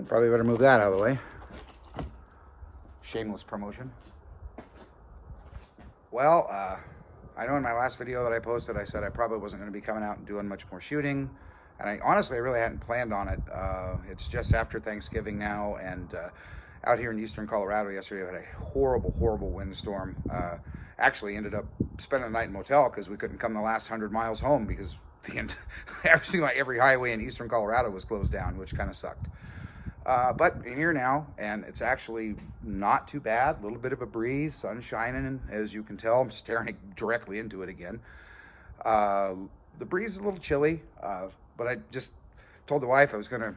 Probably better move that out of the way. Shameless promotion. Well, I know in my last video that I posted, I said I probably wasn't going to be coming out and doing much more shooting. And I honestly really hadn't planned on it. It's just after Thanksgiving now, and out here in eastern Colorado yesterday, I had a horrible windstorm. Actually ended up spending the night in a motel because we couldn't come the last 100 miles home because every highway in eastern Colorado was closed down, which kind of sucked. But in here now, and it's actually not too bad. A little bit of a breeze, sun shining, and as you can tell, I'm staring directly into it again. The breeze is a little chilly, but I just told the wife I was going to,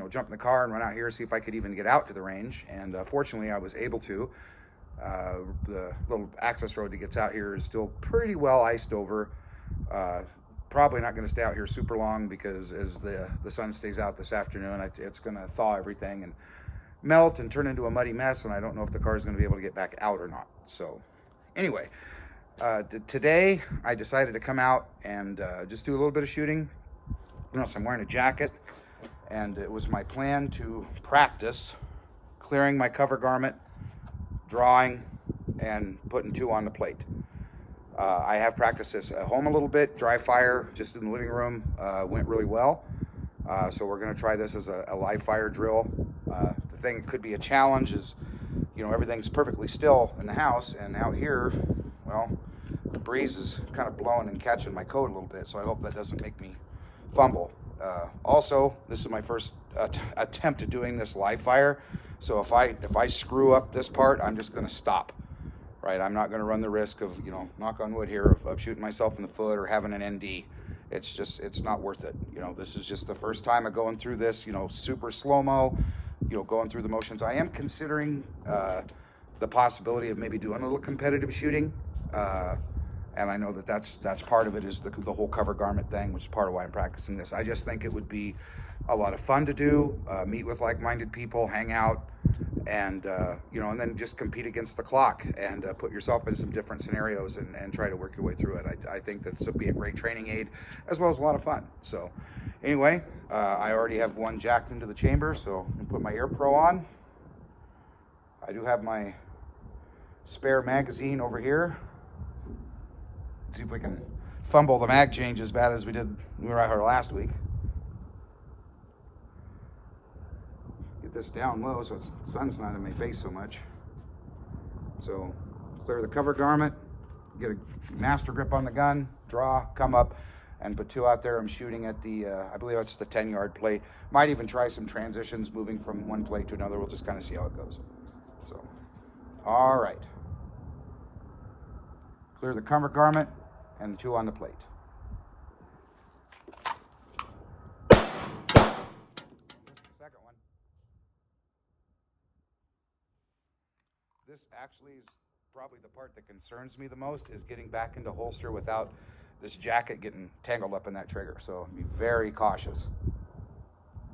jump in the car and run out here, see if I could even get out to the range. And fortunately, I was able to. The little access road that gets out here is still pretty well iced over. Probably not going to stay out here super long because as the sun stays out this afternoon, it's going to thaw everything and melt and turn into a muddy mess, and I don't know if the car is going to be able to get back out or not. So anyway, today I decided to come out and just do a little bit of shooting. So I'm wearing a jacket, and it was my plan to practice clearing my cover garment, drawing, and putting 2 on the plate. I have practiced this at home a little bit, dry fire, just in the living room, went really well. So we're going to try this as a live fire drill. The thing that could be a challenge is, everything's perfectly still in the house, and out here, well, the breeze is kind of blowing and catching my coat a little bit, so I hope that doesn't make me fumble. Also, this is my first attempt at doing this live fire, so if I screw up this part, I'm just going to stop. Right, I'm not going to run the risk of, knock on wood here, of shooting myself in the foot or having an ND. It's not worth it. This is just the first time of going through this, super slow-mo, going through the motions. I am considering the possibility of maybe doing a little competitive shooting. And I know that's part of it, is the whole cover garment thing, which is part of why I'm practicing this. I just think it would be a lot of fun to do, meet with like-minded people, hang out, and and then just compete against the clock and put yourself in some different scenarios and try to work your way through it. I think that this would be a great training aid as well as a lot of fun. So anyway, I already have one jacked into the chamber, so I'm gonna put my Air Pro on. I do have my spare magazine over here. See if we can fumble the mag change as bad as we did when we were out here last week. Get this down low so the sun's not in my face so much. So clear the cover garment, get a master grip on the gun, draw, come up, and put 2 out there. I'm shooting at the, I believe it's the 10-yard plate. Might even try some transitions moving from one plate to another. We'll just kind of see how it goes. So, all right. Clear the cover garment and the 2 on the plate. Second one. This actually is probably the part that concerns me the most, is getting back into holster without this jacket getting tangled up in that trigger. So be very cautious.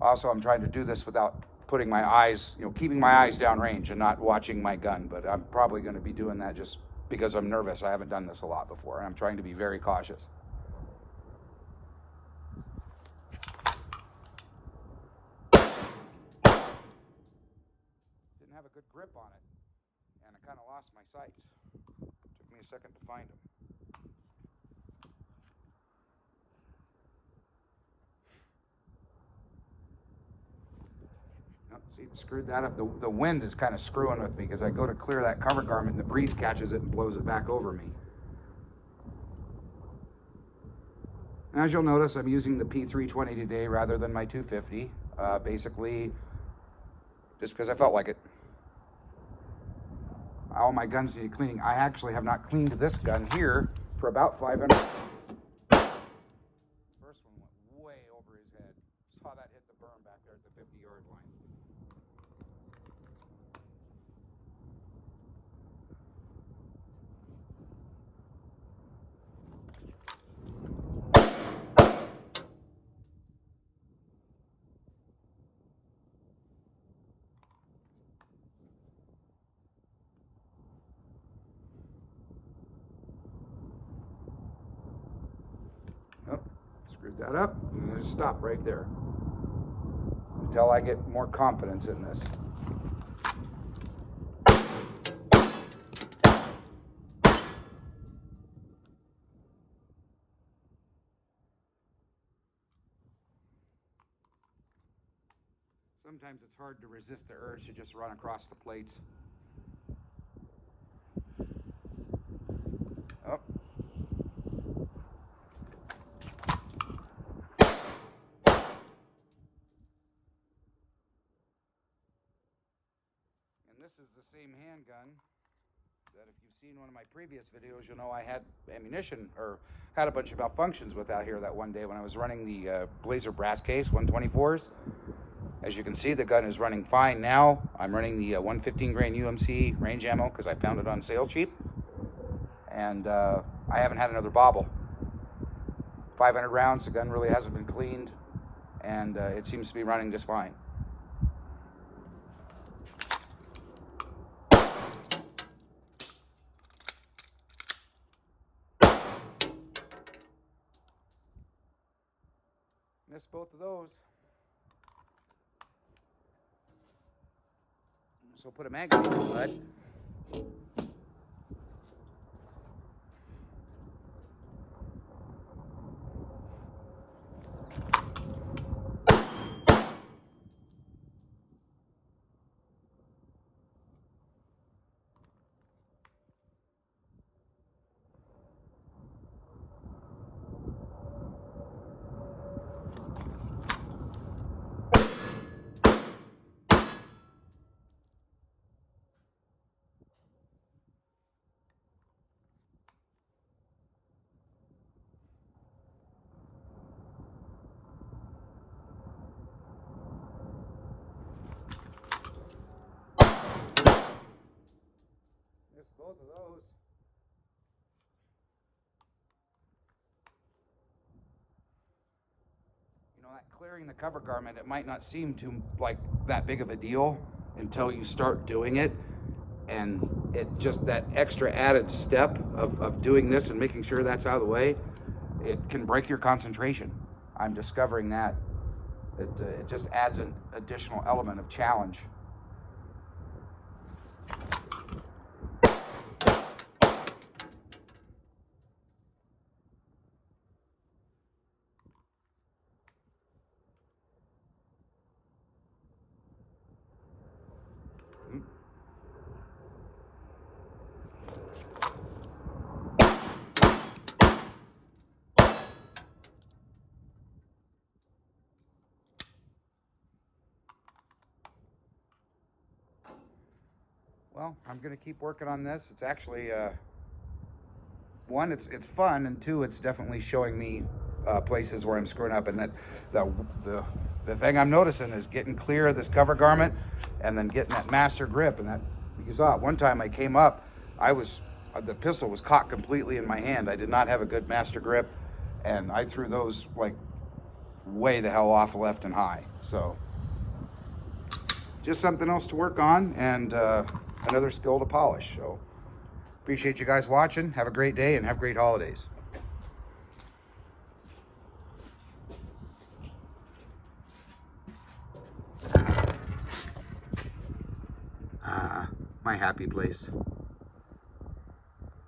Also, I'm trying to do this without putting my eyes, keeping my eyes downrange and not watching my gun, but I'm probably going to be doing that just because I'm nervous. I haven't done this a lot before, and I'm trying to be very cautious. Didn't have a good grip on it, and I kind of lost my sights. Took me a second to find them. See, screwed that up. The wind is kind of screwing with me because I go to clear that cover garment and the breeze catches it and blows it back over me. And as you'll notice, I'm using the P320 today rather than my 250, basically just because I felt like it. All my guns need cleaning. I actually have not cleaned this gun here for about 5 minutes. First one went way over his head. Saw that hit the berm back there at the 50-yard line. Oh, screwed that up. I'm going to stop right there. until I get more confidence in this. Sometimes it's hard to resist the urge to just run across the plates. Oh. And this is the same handgun that if you've seen one of my previous videos, you'll know I had ammunition, or had a bunch of malfunctions with out here that one day when I was running the Blazer brass case 124s. As you can see, the gun is running fine now. I'm running the 115 grain UMC range ammo because I found it on sale cheap. And I haven't had another bobble. 500 rounds, the gun really hasn't been cleaned, and it seems to be running just fine. Missed both of those. So put a magazine in the butt. Missed both of those. You know, that clearing the cover garment, it might not seem too like that big of a deal until you start doing it, and it just, that extra added step of doing this and making sure that's out of the way, it can break your concentration. I'm discovering that it just adds an additional element of challenge. Well, I'm going to keep working on this. It's actually, one, it's fun, and two, it's definitely showing me places where I'm screwing up, and that the thing I'm noticing is getting clear of this cover garment and then getting that master grip. And that, you saw it one time I came up, the pistol was caught completely in my hand. I did not have a good master grip, and I threw those like way the hell off left and high. So just something else to work on, and another skill to polish. So appreciate you guys watching. Have a great day and have great holidays. My happy place.